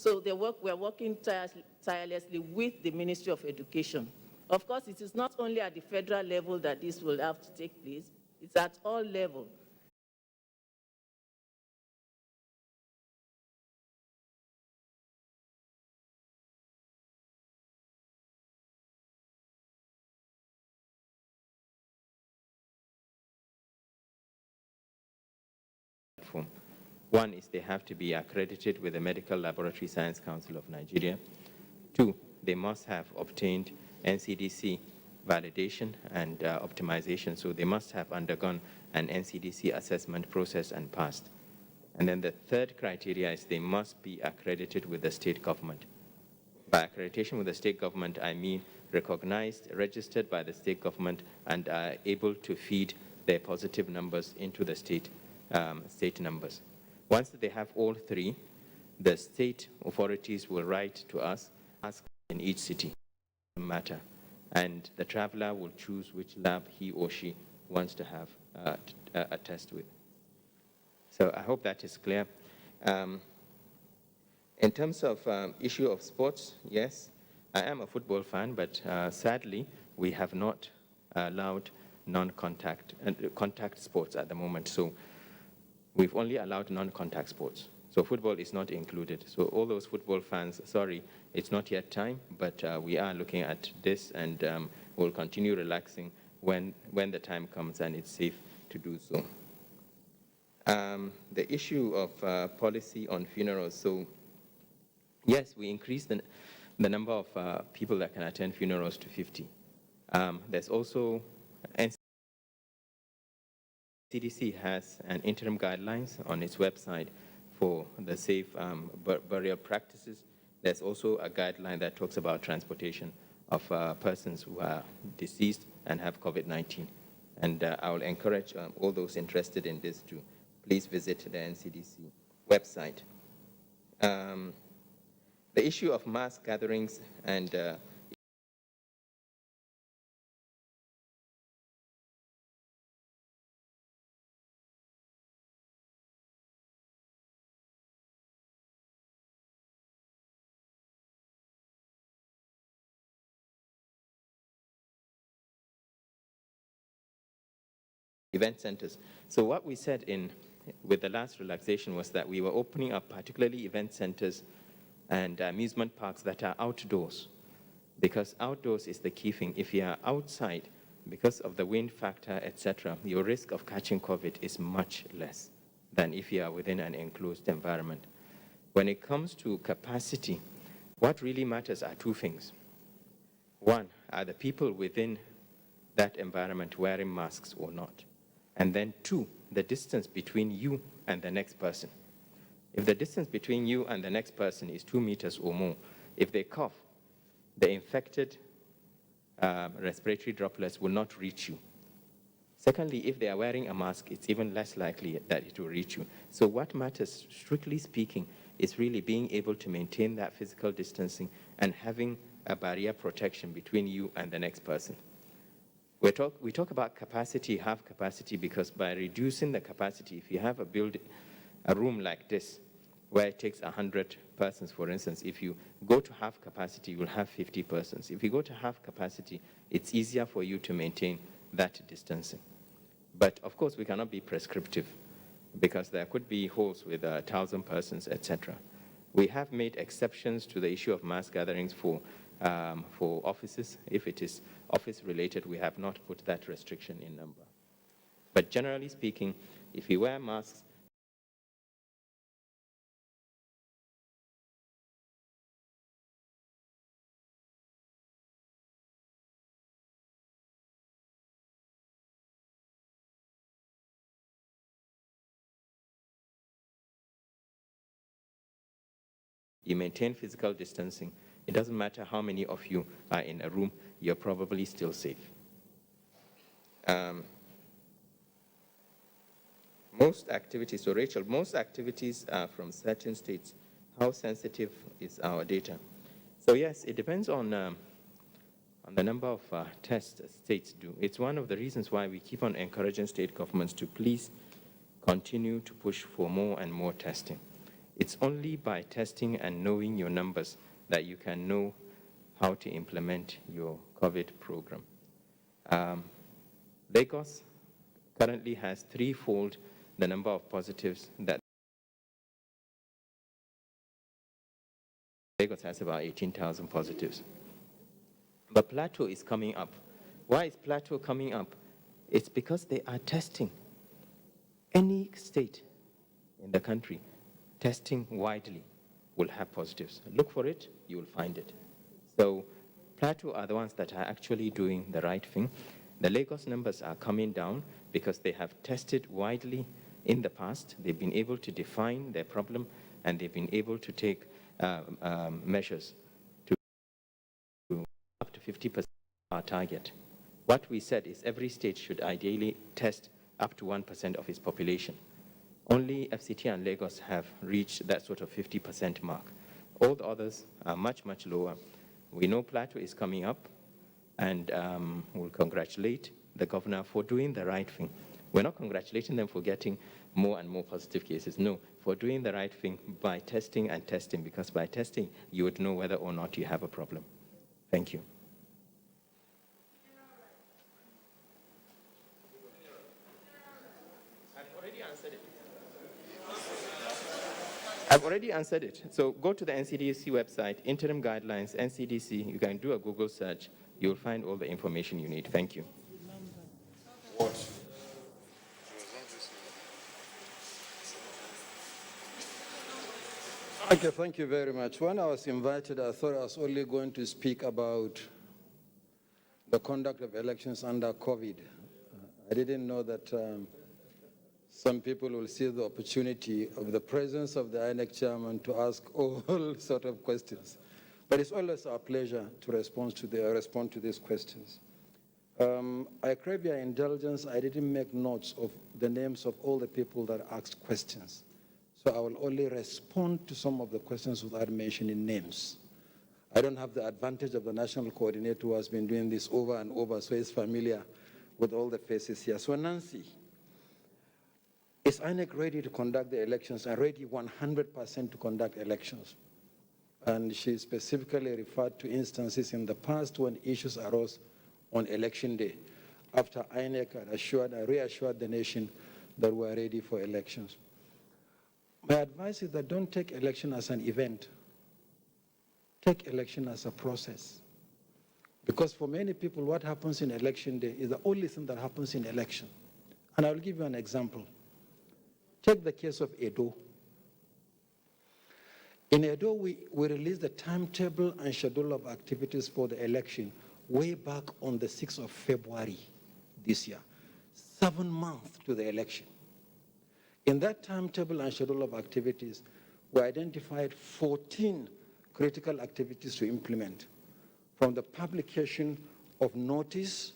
So we're working tirelessly with the Ministry of Education. Of course, it is not only at the federal level that this will have to take place, it's at all levels. One is they have to be accredited with the Medical Laboratory Science Council of Nigeria. Two, they must have obtained NCDC validation and optimization, so they must have undergone an NCDC assessment process and passed. And then the third criteria is they must be accredited with the state government. By accreditation with the state government, I mean recognized, registered by the state government, and are able to feed their positive numbers into the state numbers. Once they have all three, the state authorities will write to us, ask in each city, matter, and the traveler will choose which lab he or she wants to have a test with. So I hope that is clear. In terms of issue of sports, yes, I am a football fan, but sadly, we have not allowed non-contact contact sports at the moment. So we've only allowed non-contact sports. So football is not included. So all those football fans, sorry, it's not yet time, but we are looking at this, and we'll continue relaxing when the time comes and it's safe to do so. The issue of policy on funerals. So yes, we increased the number of people that can attend funerals to 50. There's also CDC has an interim guidelines on its website for the safe burial practices. There's also a guideline that talks about transportation of persons who are deceased and have COVID-19. And I will encourage all those interested in this to please visit the NCDC website. The issue of mass gatherings and event centers. So what we said with the last relaxation was that we were opening up particularly event centers and amusement parks that are outdoors, because outdoors is the key thing. If you are outside, because of the wind factor, etc., your risk of catching COVID is much less than if you are within an enclosed environment. When it comes to capacity, what really matters are two things. One, are the people within that environment wearing masks or not? And then two, the distance between you and the next person. If the distance between you and the next person is 2 meters or more, if they cough, the infected respiratory droplets will not reach you. Secondly, if they are wearing a mask, it's even less likely that it will reach you. So what matters, strictly speaking, is really being able to maintain that physical distancing and having a barrier protection between you and the next person. We talk about capacity, half capacity, because by reducing the capacity, if you have a room like this, where it takes 100 persons, for instance, if you go to half capacity, you will have 50 persons. If you go to half capacity, it's easier for you to maintain that distancing. But of course, we cannot be prescriptive, because there could be halls with 1,000 persons, etc. We have made exceptions to the issue of mass gatherings for offices. If it is office-related, we have not put that restriction in number. But generally speaking, if you wear masks, you maintain physical distancing, it doesn't matter how many of you are in a room, you're probably still safe. Most activities, so Rachel, most activities are from certain states. How sensitive is our data? So yes, it depends on the number of tests states do. It's one of the reasons why we keep on encouraging state governments to please continue to push for more and more testing. It's only by testing and knowing your numbers that you can know how to implement your COVID program. Lagos currently has threefold the number of positives that Lagos has about 18,000 positives. But Plateau is coming up. Why is Plateau coming up? It's because they are testing. Any state in the country testing widely will have positives. Look for it, you will find it. So Plateau are the ones that are actually doing the right thing. The Lagos numbers are coming down because they have tested widely in the past. They've been able to define their problem, and they've been able to take measures to up to 50% our target. What we said is every state should ideally test up to 1% of its population. Only FCT and Lagos have reached that sort of 50% mark. All the others are much, much lower. We know Plateau is coming up, and we'll congratulate the governor for doing the right thing. We're not congratulating them for getting more and more positive cases. No, for doing the right thing by testing and testing, because by testing, you would know whether or not you have a problem. Thank you. I've already answered it. So go to the NCDC website, interim guidelines, NCDC. You can do a Google search. You'll find all the information you need. Thank you. What? Okay, thank you very much. When I was invited, I thought I was only going to speak about the conduct of elections under COVID. I didn't know that some people will see the opportunity of the presence of the INEC chairman to ask all sort of questions. But it's always our pleasure to respond to these questions. I crave your indulgence. I didn't make notes of the names of all the people that asked questions. So I will only respond to some of the questions without mentioning names. I don't have the advantage of the national coordinator who has been doing this over and over, so he's familiar with all the faces here. So Nancy, is INEC ready to conduct the elections and ready 100% to conduct elections? And she specifically referred to instances in the past when issues arose on election day, after INEC had reassured the nation that we're ready for elections. My advice is that don't take election as an event. Take election as a process. Because for many people, what happens in election day is the only thing that happens in election. And I'll give you an example. Take the case of Edo. In Edo, we released the timetable and schedule of activities for the election way back on the 6th of February this year, 7 months to the election. In that timetable and schedule of activities, we identified 14 critical activities to implement, from the publication of notice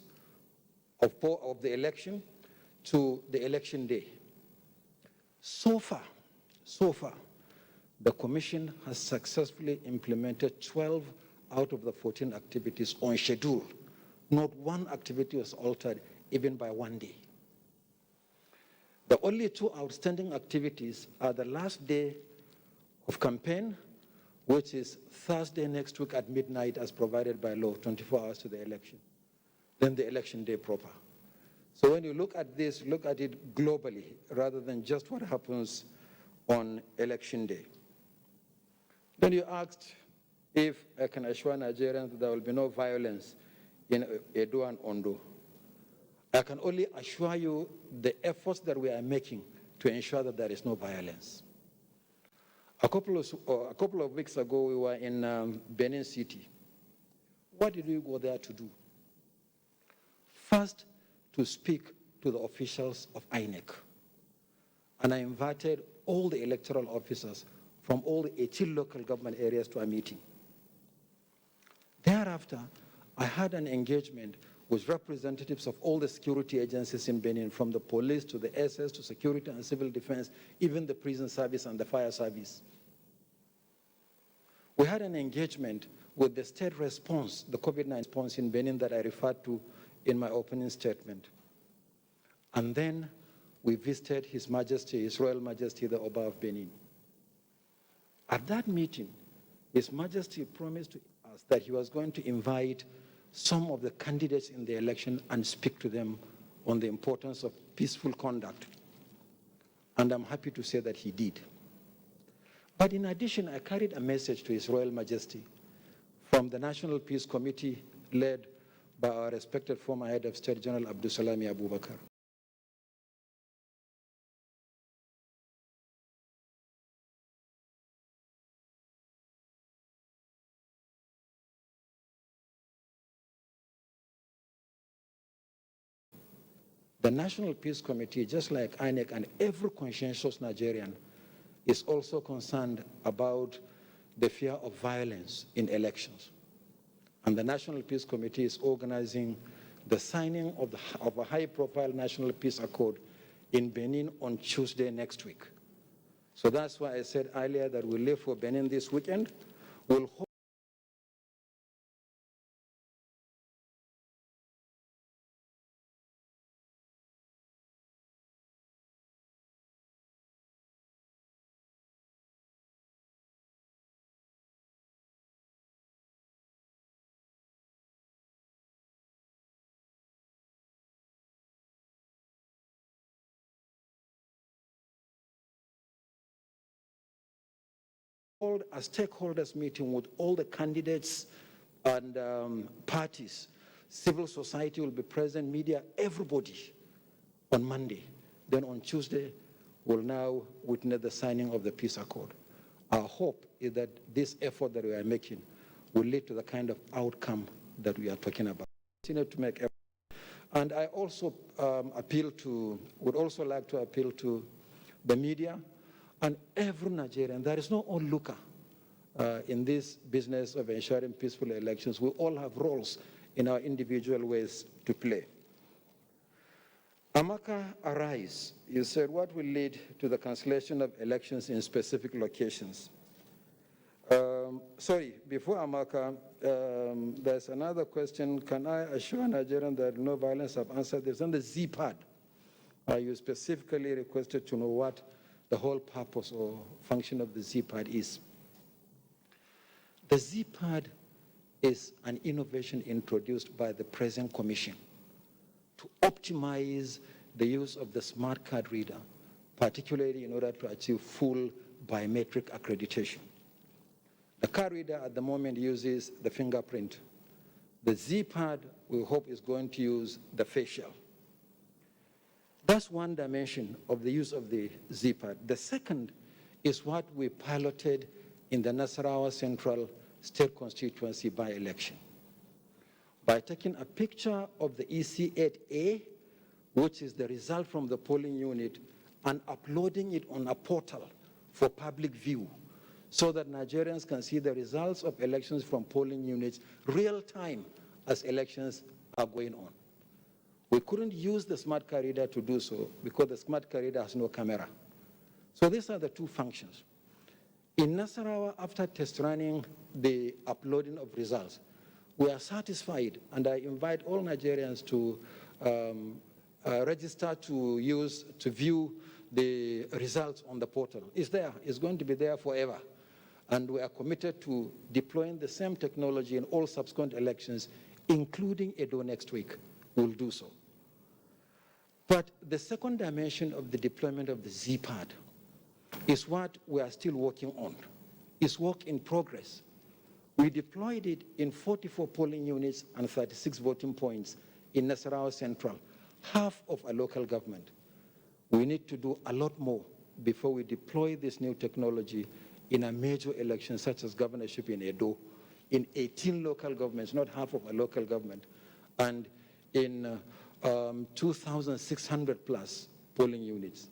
of the election to the election day. So far, the Commission has successfully implemented 12 out of the 14 activities on schedule. Not one activity was altered, even by 1 day. The only 2 outstanding activities are the last day of campaign, which is Thursday next week at midnight as provided by law, 24 hours to the election, then the election day proper. So when you look at this, look at it globally rather than just what happens on election day. Then you asked if I can assure Nigerians that there will be no violence in Edo and Ondo. I can only assure you the efforts that we are making to ensure that there is no violence. A couple of weeks ago, we were in Benin City. What did we go there to do? First, to speak to the officials of INEC. And I invited all the electoral officers from all the 18 local government areas to a meeting. Thereafter, I had an engagement with representatives of all the security agencies in Benin, from the police to the SS to security and civil defense, even the prison service and the fire service. We had an engagement with the state response, the COVID-19 response in Benin that I referred to in my opening statement. And then we visited His Majesty, His Royal Majesty, the Oba of Benin. At that meeting, His Majesty promised to us that he was going to invite some of the candidates in the election and speak to them on the importance of peaceful conduct. And I'm happy to say that he did. But in addition, I carried a message to His Royal Majesty from the National Peace Committee led by our respected former head of state, General Abdulsalami Abubakar. The National Peace Committee, just like INEC and every conscientious Nigerian, is also concerned about the fear of violence in elections. And the National Peace Committee is organizing the signing of a high-profile National Peace Accord in Benin on Tuesday next week. So that's why I said earlier that we'll leave for Benin this weekend. We'll hold a stakeholders meeting with all the candidates and parties. Civil society will be present, media, everybody on Monday. Then on Tuesday, we'll now witness the signing of the peace accord. Our hope is that this effort that we are making will lead to the kind of outcome that we are talking about. Continue to make effort. And I also would also like to appeal to the media and every Nigerian. There is no onlooker in this business of ensuring peaceful elections. We all have roles in our individual ways to play. Amaka Arise, you said, what will lead to the cancellation of elections in specific locations? Sorry, before Amaka, there's another question. Can I assure Nigerians that no violence? Have answered this. On the ZPAD, you specifically requested to know what the whole purpose or function of the ZPAD is. The ZPAD is an innovation introduced by the present commission to optimize the use of the smart card reader, particularly in order to achieve full biometric accreditation. The card reader at the moment uses the fingerprint. The ZPAD, we hope, is going to use the facial. That's one dimension of the use of the ZPAD. The second is what we piloted in the Nasarawa Central State Constituency by-election. By taking a picture of the EC8A, which is the result from the polling unit, and uploading it on a portal for public view, so that Nigerians can see the results of elections from polling units real time as elections are going on. We couldn't use the smart card reader to do so because the smart card reader has no camera. So these are the two functions. In Nasarawa, after test running the uploading of results, we are satisfied, and I invite all Nigerians to register to view the results on the portal. It's there. It's going to be there forever. And we are committed to deploying the same technology in all subsequent elections, including Edo next week. We'll do so. But the second dimension of the deployment of the ZPAD is what we are still working on. It's work in progress. We deployed it in 44 polling units and 36 voting points in Nasarawa Central, half of a local government. We need to do a lot more before we deploy this new technology in a major election such as governorship in Edo, in 18 local governments, not half of a local government, and in 2,600 plus polling units.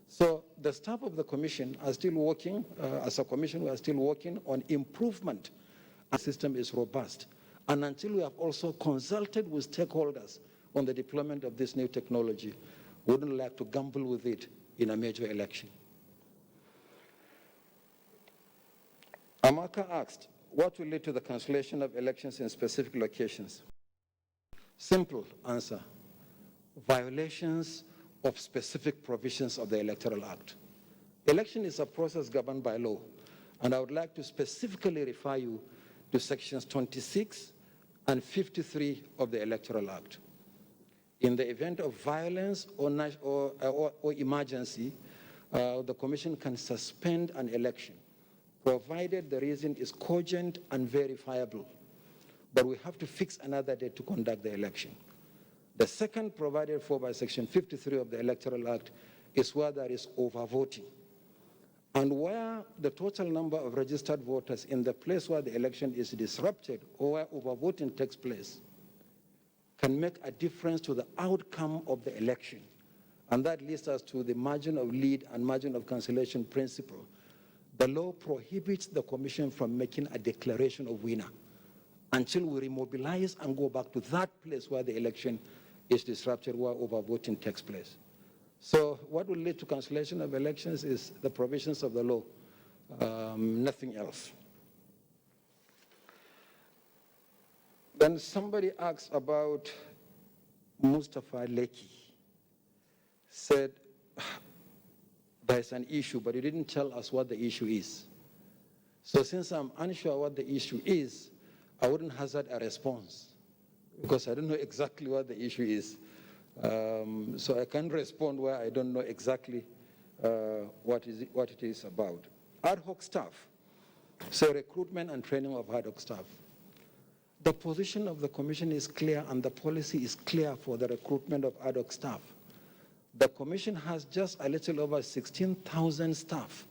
So the staff of the commission are still working, as a commission we are still working on improvement. Our system is robust. And until we have also consulted with stakeholders on the deployment of this new technology, we wouldn't like to gamble with it in a major election. Amaka asked, what will lead to the cancellation of elections in specific locations? Simple answer, violations of specific provisions of the Electoral Act. Election is a process governed by law, And I would like to specifically refer you to sections 26 and 53 of the Electoral Act. In the event of violence or emergency, the Commission can suspend an election, provided the reason is cogent and verifiable. But we have to fix another day to conduct the election. The second provided for by Section 53 of the Electoral Act is where there is overvoting. And where the total number of registered voters in the place where the election is disrupted or where overvoting takes place can make a difference to the outcome of the election. And that leads us to the margin of lead and margin of cancellation principle. The law prohibits the Commission from making a declaration of winner until we remobilize and go back to that place where the election is disrupted, where overvoting takes place. So what will lead to cancellation of elections is the provisions of the law, nothing else. Then somebody asked about Mustafa Leki, said there's an issue, but you didn't tell us what the issue is. So since I'm unsure what the issue is, I wouldn't hazard a response because I don't know exactly what the issue is. So I can't respond where I don't know exactly what it is about. Ad hoc staff, so recruitment and training of ad hoc staff. The position of the Commission is clear and the policy is clear for the recruitment of ad hoc staff. The Commission has just a little over 16,000 staff,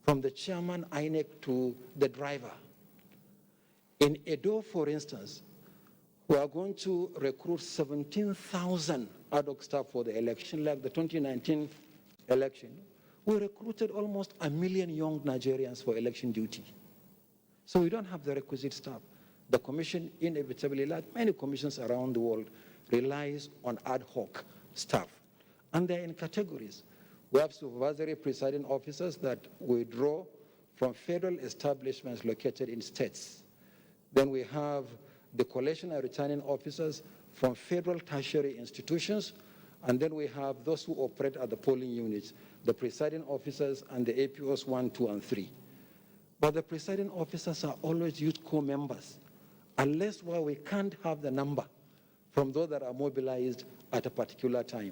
from the chairman, INEC, to the driver. In Edo, for instance, we are going to recruit 17,000 ad hoc staff for the election, like the 2019 election. We recruited almost 1 million young Nigerians for election duty. So we don't have the requisite staff. The Commission inevitably, like many commissions around the world, relies on ad hoc staff. And they're in categories. We have supervisory presiding officers that we draw from federal establishments located in states. Then we have the collation and returning officers from federal tertiary institutions. And then we have those who operate at the polling units, the presiding officers and the APOs 1, 2, and 3. But the presiding officers are always youth corps members, unless we can't have the number from those that are mobilized at a particular time.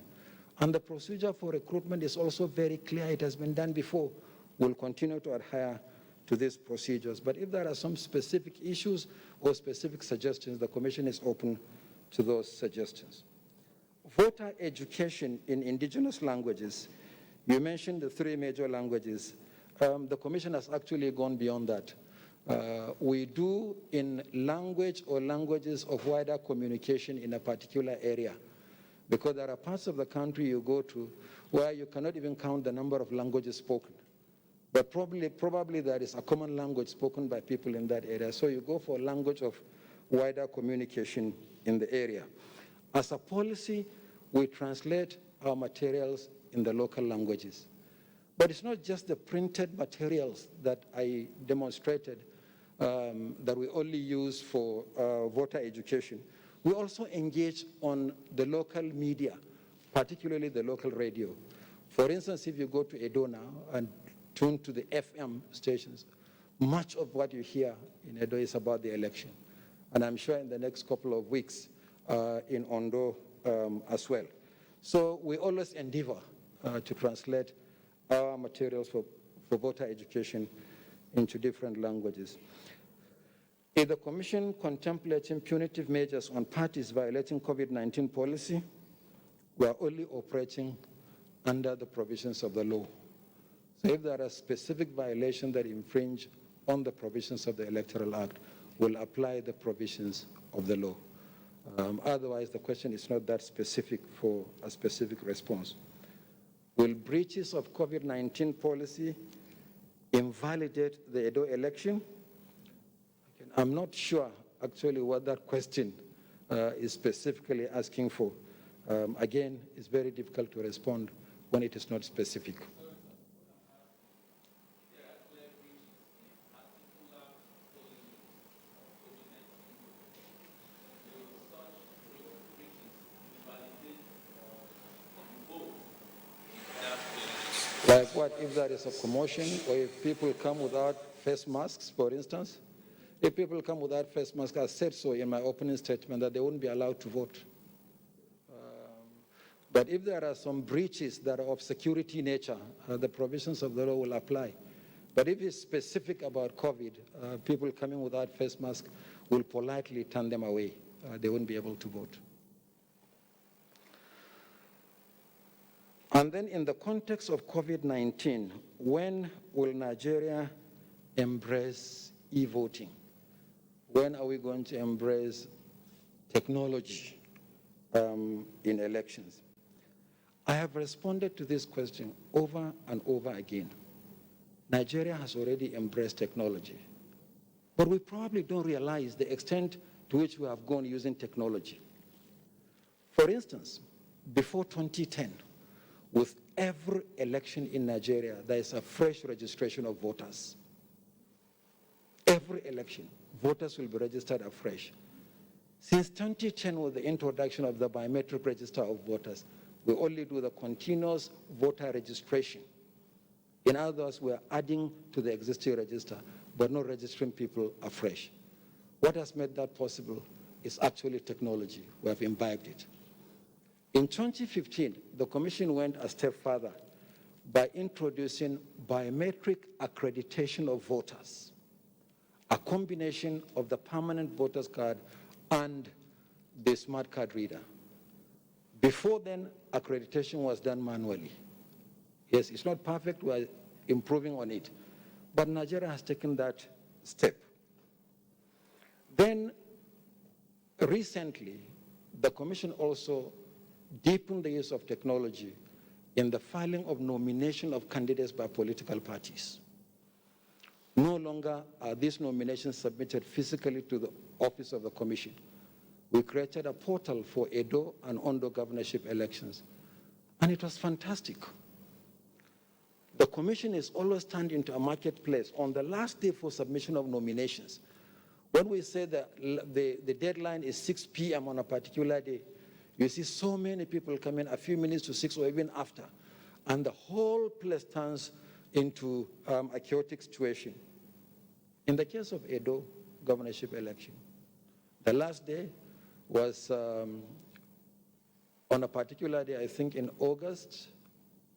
And the procedure for recruitment is also very clear. It has been done before. We'll continue to adhere to these procedures. But if there are some specific issues or specific suggestions, the Commission is open to those suggestions. Voter education in indigenous languages. You mentioned the 3 major languages. The Commission has actually gone beyond that. We do in language or languages of wider communication in a particular area, because there are parts of the country you go to where you cannot even count the number of languages spoken. But probably there is a common language spoken by people in that area. So you go for a language of wider communication in the area. As a policy, we translate our materials in the local languages. But it's not just the printed materials that I demonstrated that we only use for voter education. We also engage on the local media, particularly the local radio. For instance, if you go to Edo now and tune to the FM stations, much of what you hear in Edo is about the election. And I'm sure in the next couple of weeks in Ondo as well. So we always endeavor to translate our materials for voter education into different languages. Is the Commission contemplating punitive measures on parties violating COVID-19 policy? We are only operating under the provisions of the law. So if there are specific violations that infringe on the provisions of the Electoral Act, we'll apply the provisions of the law. Otherwise, the question is not that specific for a specific response. Will breaches of COVID-19 policy invalidate the Edo election? I'm not sure actually what that question is specifically asking for. Again, it's very difficult to respond when it is not specific. Like what if there is a commotion or if people come without face masks, for instance. If people come without face masks, I said so in my opening statement that they wouldn't be allowed to vote. But if there are some breaches that are of security nature, the provisions of the law will apply. But if it's specific about COVID, people coming without face masks will politely turn them away. They won't be able to vote. And then in the context of COVID-19, when will Nigeria embrace e-voting? When are we going to embrace technology in elections? I have responded to this question over and over again. Nigeria has already embraced technology, but we probably don't realize the extent to which we have gone using technology. For instance, before 2010, with every election in Nigeria, there is a fresh registration of voters. Every election, voters will be registered afresh. Since 2010, with the introduction of the biometric register of voters, we only do the continuous voter registration. In other words, we are adding to the existing register, but not registering people afresh. What has made that possible is actually technology. We have imbibed it. In 2015, the Commission went a step further by introducing biometric accreditation of voters, a combination of the permanent voters card and the smart card reader. Before then, accreditation was done manually. Yes, it's not perfect, we're improving on it. But Nigeria has taken that step. Then, recently, the Commission also deepened the use of technology in the filing of nomination of candidates by political parties. No longer are these nominations submitted physically to the office of the Commission. We created a portal for Edo and Ondo governorship elections, and it was fantastic. The Commission is always turned into a marketplace on the last day for submission of nominations. When we say that the deadline is 6 p.m. on a particular day, you see so many people come in a few minutes to 6 or even after, and the whole place turns into a chaotic situation. In the case of Edo governorship election, the last day was on a particular day, I think in August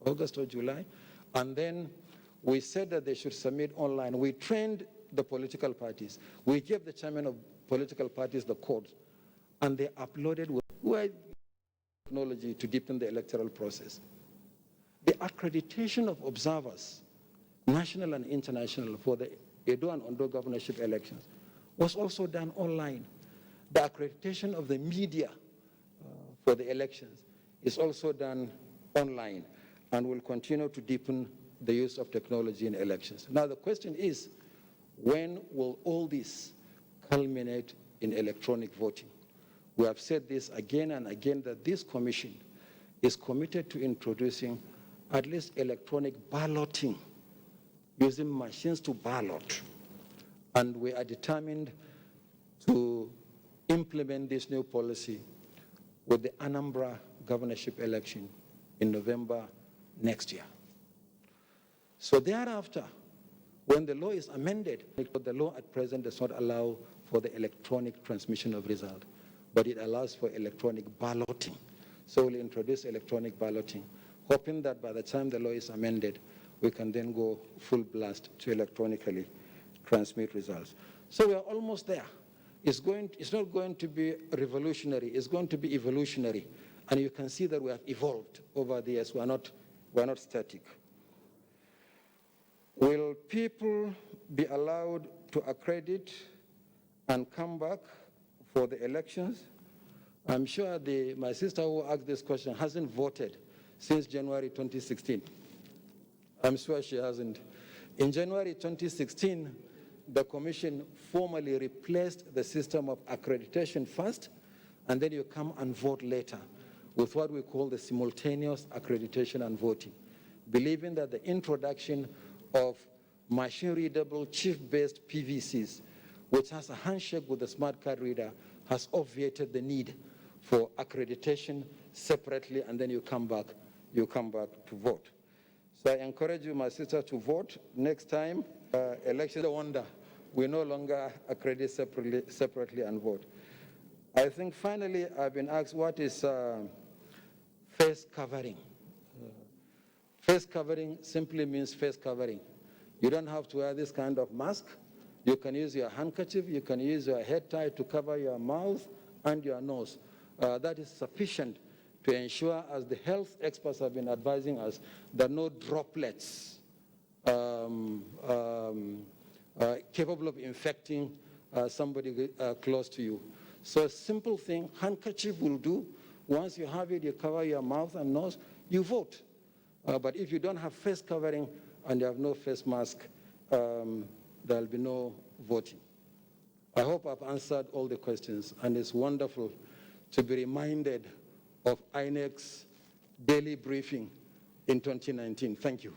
or July, and then we said that they should submit online. We trained the political parties. We gave the chairman of political parties the code, and they uploaded with technology to deepen the electoral process. The accreditation of observers, national and international, for the Edo and Ondo governorship elections was also done online. The accreditation of the media for the elections is also done online and will continue to deepen the use of technology in elections. Now the question is, when will all this culminate in electronic voting? We have said this again and again, that this commission is committed to introducing at least electronic balloting, using machines to ballot. And we are determined to implement this new policy with the Anambra governorship election in November next year. So thereafter, when the law is amended, the law at present does not allow for the electronic transmission of result, but it allows for electronic balloting. So we'll introduce electronic balloting, hoping that by the time the law is amended, we can then go full blast to electronically transmit results. So we're almost there. It's not going to be revolutionary, it's going to be evolutionary. And you can see that we have evolved over the years. We're not static. Will people be allowed to accredit and come back for the elections? I'm sure my sister who asked this question hasn't voted since January 2016. I'm sure she hasn't. In January 2016, the Commission formally replaced the system of accreditation first, and then you come and vote later with what we call the simultaneous accreditation and voting, believing that the introduction of machine-readable, chip-based PVCs, which has a handshake with the smart card reader, has obviated the need for accreditation separately, and then you come back to vote. So I encourage you, my sister, to vote next time. Election, no wonder we no longer accredit separately and vote. I think finally I've been asked what is face covering. Face covering simply means face covering. You don't have to wear this kind of mask. You can use your handkerchief, you can use your head tie to cover your mouth and your nose. That is sufficient to ensure, as the health experts have been advising us, that no droplets capable of infecting somebody close to you. So a simple thing, handkerchief will do. Once you have it, you cover your mouth and nose, you vote. But if you don't have face covering and you have no face mask, there'll be no voting. I hope I've answered all the questions, and it's wonderful to be reminded of INEC's daily briefing in 2019. Thank you.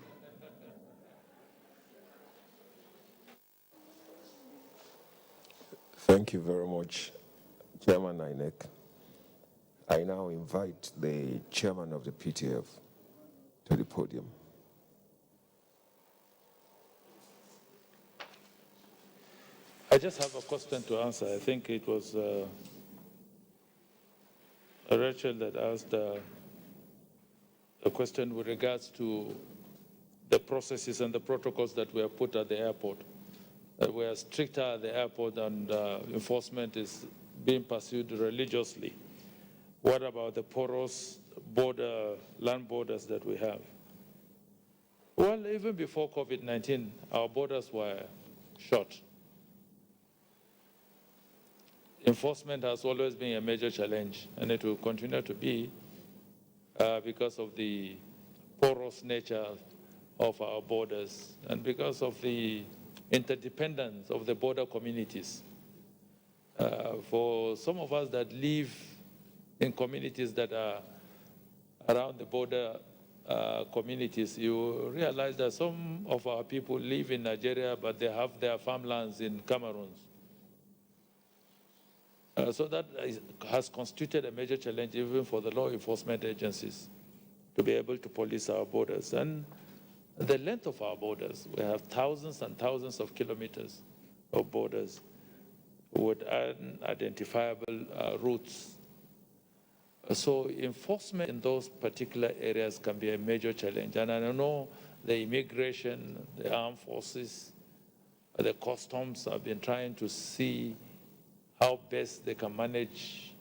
Thank you very much, Chairman INEC. I now invite the Chairman of the PTF to the podium. I just have a question to answer. I think it was Rachel that asked a question with regards to the processes and the protocols that were put at the airport. That we are stricter at the airport and enforcement is being pursued religiously. What about the porous land borders that we have? Well, even before COVID-19, our borders were shut. Enforcement has always been a major challenge, and it will continue to be because of the porous nature of our borders and because of the interdependence of the border communities. For some of us that live in communities that are around the border communities, you realize that some of our people live in Nigeria, but they have their farmlands in Cameroon. So that has constituted a major challenge even for the law enforcement agencies to be able to police our borders. And the length of our borders, we have thousands and thousands of kilometers of borders with unidentifiable routes. So enforcement in those particular areas can be a major challenge. And I know the immigration, the armed forces, the customs have been trying to see how best they can manage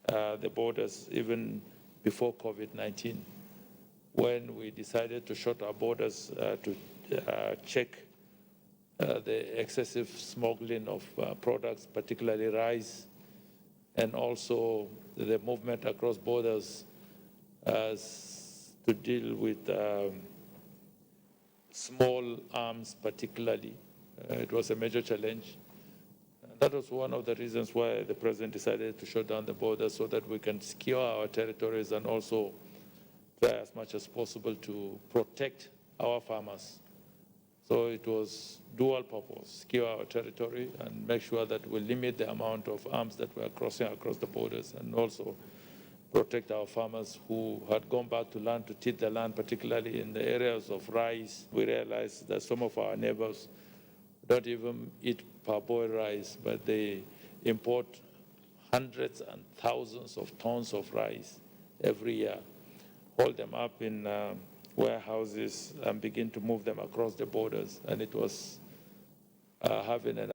the borders even before COVID-19. When we decided to shut our borders to check the excessive smuggling of products, particularly rice, and also the movement across borders to deal with small arms particularly. It was a major challenge. That was one of the reasons why the president decided to shut down the borders so that we can secure our territories and also try as much as possible to protect our farmers. So it was dual purpose, secure our territory and make sure that we limit the amount of arms that were crossing across the borders, and also protect our farmers who had gone back to land to till the land, particularly in the areas of rice. We realized that some of our neighbors don't even eat parboiled rice, but they import hundreds and thousands of tons of rice every year, hold them up in warehouses and begin to move them across the borders. And it was having an